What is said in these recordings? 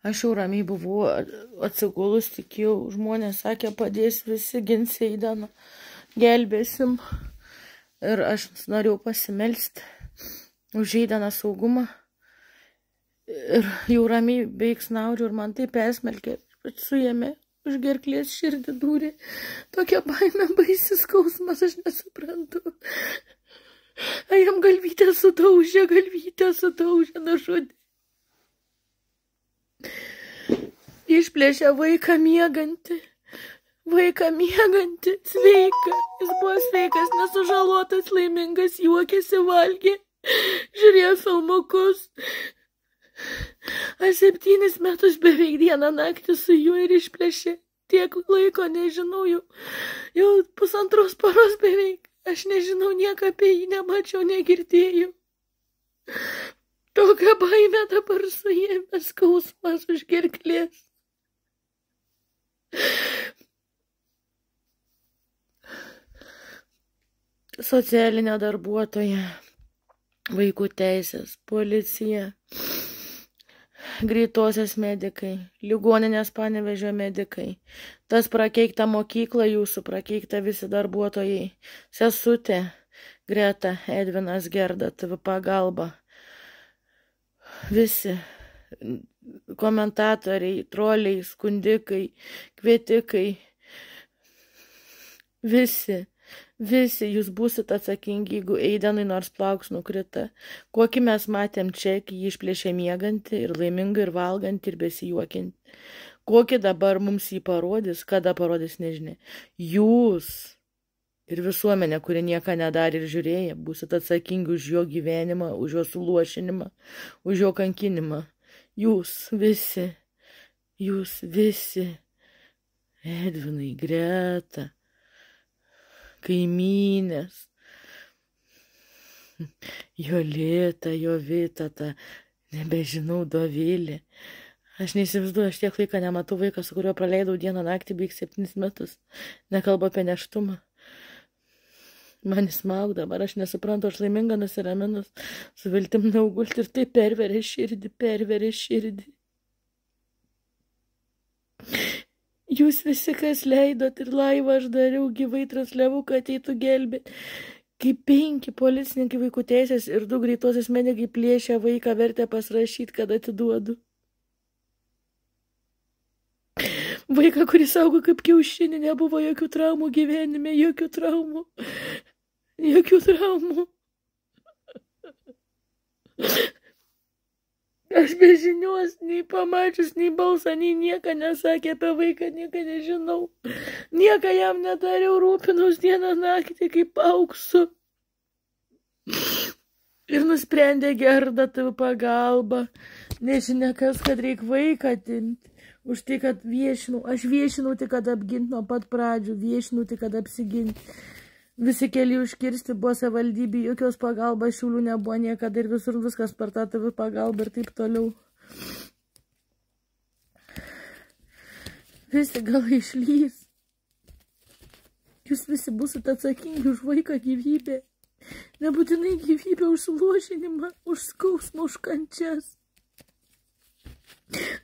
Aš jau ramiai buvau atsigulus, tikėjau, žmonės sakė, padės visi, gins Eidaną, gelbėsim. Ir aš norėjau pasimelsti už Eidaną saugumą. Ir jau ramiai beveik snaudžiu ir man tai persmelkė, suėmė už gerklės širdį dūrė. Tokia baimė, baisis skausmas, aš nesuprantu. Jam galvytę sudaužė, nužudė. Išplėšė vaiką miegantį, sveiką. Jis buvo sveikas, nesužalotas, laimingas, juokėsi, valgė, žiūrėjo filmukus. Aš 7 metus beveik dieną naktį su juo ir išplėšė. Tiek laiko nežinau, jau 1,5 paros beveik. Aš nežinau, nieko apie jį nemačiau, negirdėjau. Tokia baimė dabar suėmė, skausmas už gerklės. Socialinė darbuotoja, vaikų teisės, policija, greitosios medikai, ligoninės Panevėžio medikai, tas prakeikta mokykla jūsų, prakeikta visi darbuotojai, sesutė, Greta, Edvinas, Gerda, TV pagalba, visi komentatoriai, troliai, skundikai, kvietikai, visi jūs būsit atsakingi, jeigu Eidanui nors plauks nukrita. Kokį mes matėm čia, kai jį išplėšė miegantį ir laimingą ir valgantį ir besijuokinti. Kokį dabar mums jį parodys, kada parodys, nežinia. Jūs ir visuomenė, kuri nieko nedarė ir žiūrėjo, būsit atsakingi už jo gyvenimą, už jo suluošinimą, už jo kankinimą. Jūs visi, Edvinai, Greta, kaimynės, Jolita, Jovita, nebežinau, Dovilė. Aš neįsivaizduoju, aš tiek laiką nematau vaiką, su kuriuo praleidau dieną naktį beveik 7 metus. Nekalba apie nėštumą. Man įsmaug dabar, aš nesuprantu, aš laiminga nusiraminus, su viltim naugulti ir tai perveria širdį. Jūs visi, kas leidot ir laivą aš dariau, gyvai transliavau, kad ateitų gelbėti. Kai 5 policininkai vaikų teisės ir 2 greitosios medikai plėšė vaiką, vertė pasirašyti, kad atiduodu. Vaiką, kuris augo kaip kiaušinį, nebuvo jokių traumų gyvenime, jokių traumų. Aš be žinios, nei pamačius, nei balsą, nei nieką nesakė apie vaiką, nieką nežinau. Nieką jam nedariau, rūpinaus dieną naktį kaip auksu. Ir nusprendė Gerda TV pagalba. Nežinia kas, kad reik vaiką atimti. Už tai, kad viešinau. Aš viešinau tik, kad apginti nuo pat pradžių. Viešinau tik, kad apsiginti. Visi keliai užkirsti buvo savivaldybė, jokios pagalbos Šiaulių nebuvo niekada ir visur viskas per tą TV pagalbą ir taip toliau. Visi galai išlys. Jūs visi būsite atsakingi už vaiką gyvybę. Nebūtinai gyvybę, už suluošinimą, už skausmą, už kančias.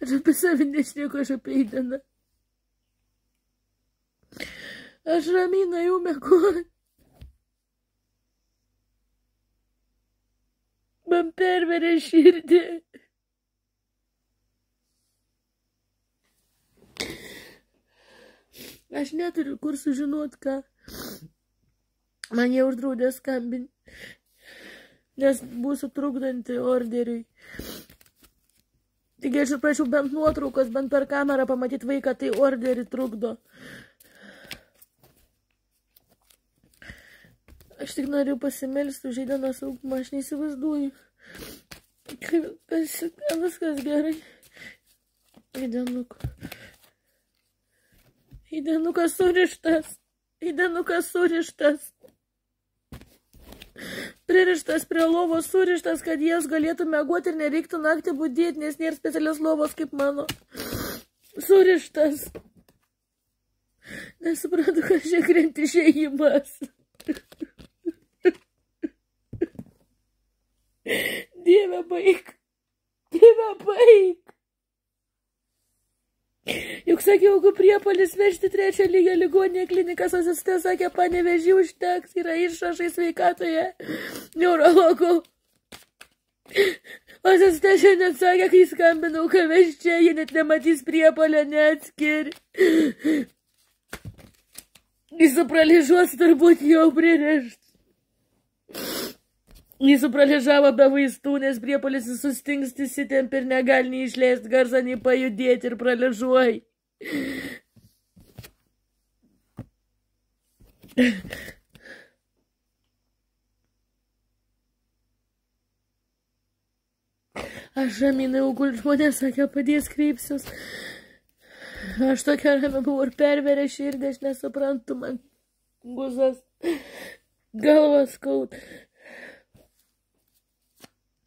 Aš apie savį nešnieku, aš apie Eidaną. Aš ramiai nuėjau miegoti. Man perverė širdį. Aš neturiu kur sužinot, ką. Man jau uždraudė skambinti, nes būsiu trukdanti orderiui. Taigi aš prašiau bent nuotraukos, bent per kamerą pamatyti vaiką, tai orderį trukdo. Aš tik noriu pasimelsti už Eidaną saugumą, aš neįsivaizduoju. Viskas gerai. Eidanukas surištas. Pririštas prie lovos, surištas, kad jas galėtų miegoti ir nereiktų naktį budėti, nes nėra specialios lovos kaip mano. Surištas. Nesuprantu, kad čia krenti išėjimas. Dieve, baik. sakiau, jeigu priepuolis vežti 3 lygio ligoninę klinikas, asistė sakė, Panevėžį užteks, yra išrašai sveikatoje neurologų. Asistė šiandien sakė, kai skambinau, kad veš čia, jie net nematys priepuolio, neatskiri. Jis supraližuos turbūt jau pririšt. Jis supraližavo be vaistų, nes priepuolis sustings, įsitempi ir negali nei išleisti garsą, nei pajudėti ir praližuoji. Aš raminau, gul žmonės sakė, padės kreipsius. Aš tokia rami buvau ir perverė širdį, aš nesuprantu, man guzas galvas skaud.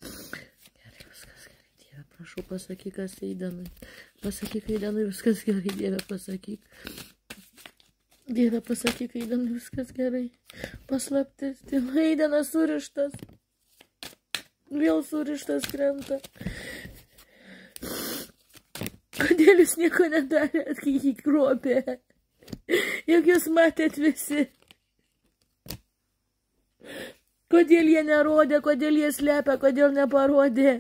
Gerai, viskas gerai, Dieve, prašau, pasakyk, kas Eidanui. Pasakyk, Eidanui, viskas gerai, Dieve, pasakyk. Dieve, pasakyk, Eidanui, viskas gerai. Paslaptis, Eidanas surištas. Vėl surištas krenta. Kodėl jūs nieko nedarėt, kai jį kruopė? Juk jūs matėt visi. Kodėl jie nerodė, kodėl jie slepia, kodėl neparodė?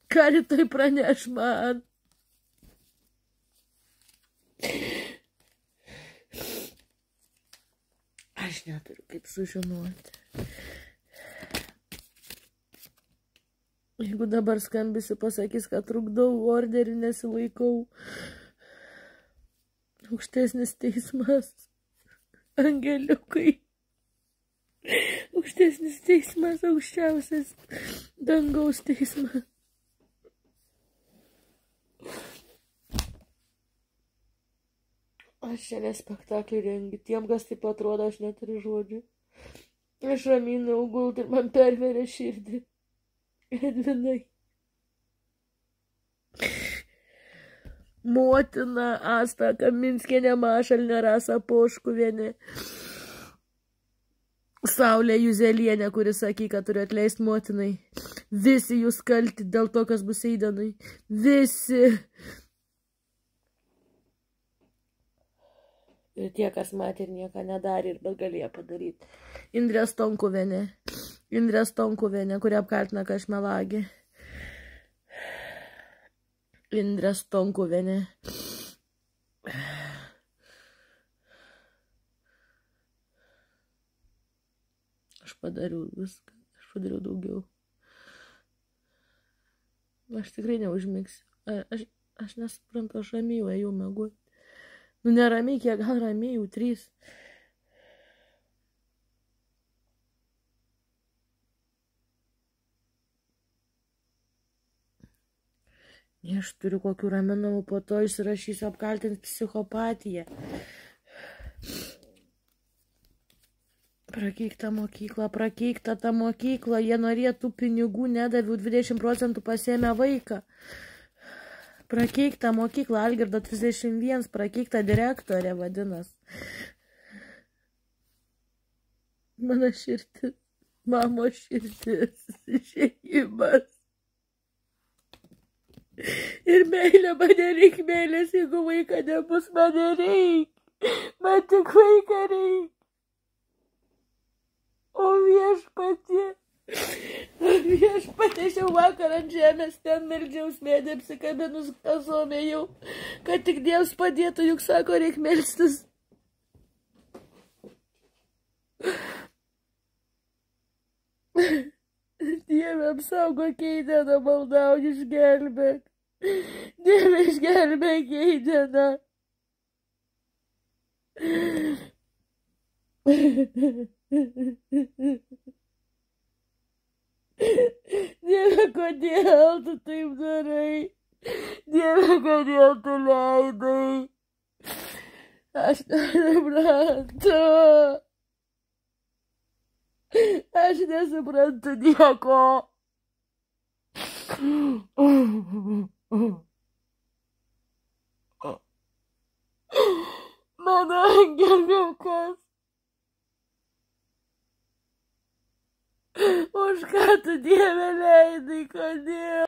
Ką rytoj praneš man? Aš neturiu kaip sužinoti. Jeigu dabar skambisi, pasakys, kad trukdau orderį, nesilaikau. Aukštesnis teismas. Angeliukai. Aukštesnis teismas, aukščiausias dangaus teismas. Aš šiandien spektaklį rengiu. Tiem, kas taip atrodo, aš neturiu žodžių. Aš raminau gult ir man perverė širdį. Edvinai. Motina Asta Kaminskienė, Mašalinė, Rasa Poškuvienė, Saulė Juzelienė, kuris sakė, kad turiu atleisti motinai. Visi jūs kalti dėl to, kas bus Eidanui. Visi. Ir tie, kas matė ir nieko nedarė ir bet galėjo padaryti. Indrė Stonkuvienė. Indrė Stonkuvienė, kuri apkaltina, kad aš melagė. Indrė Stonkuvienė. Aš padariau viską. Aš padariau daugiau. Aš tikrai neužmigsiu. Aš nesuprantu, aš ramiai ėjau miegoti. Nu neramiai, kiek gal ramiai, jau 3. Aš turiu kokių raminamų, po to išsirašysiu, apkaltins psichopatiją. Prakeikta mokykla, prakeikta ta mokykla, jie norėtų pinigų, nedaviau, 20% pasėmė vaiką. Prakeikta mokykla, Algirdo 31, prakeikta direktorė vadinas. Mano širdis, mamo širdis, išėjimas. Ir meilė, mane reik meilės, jeigu vaiką nebus, mane reik. Man tik vaiką reik. O viešpatie, aš jau vakar ant žemės ten meldžiaus, mėdė apsikabinus kasome jau, kad tik Dievas padėtų, juk sako, reik melstis. Dieve, apsaugok Eidaną, maldauju, išgelbėk. Dieve, išgelbėk Eidaną. Dieve, kodėl tu taip darai? Dieve, kodėl tu leidai? Aš nesuprantu. Aš nesuprantu nieko. Mano angeliukas. Už ką tu, Dieve, leidai, kodėl?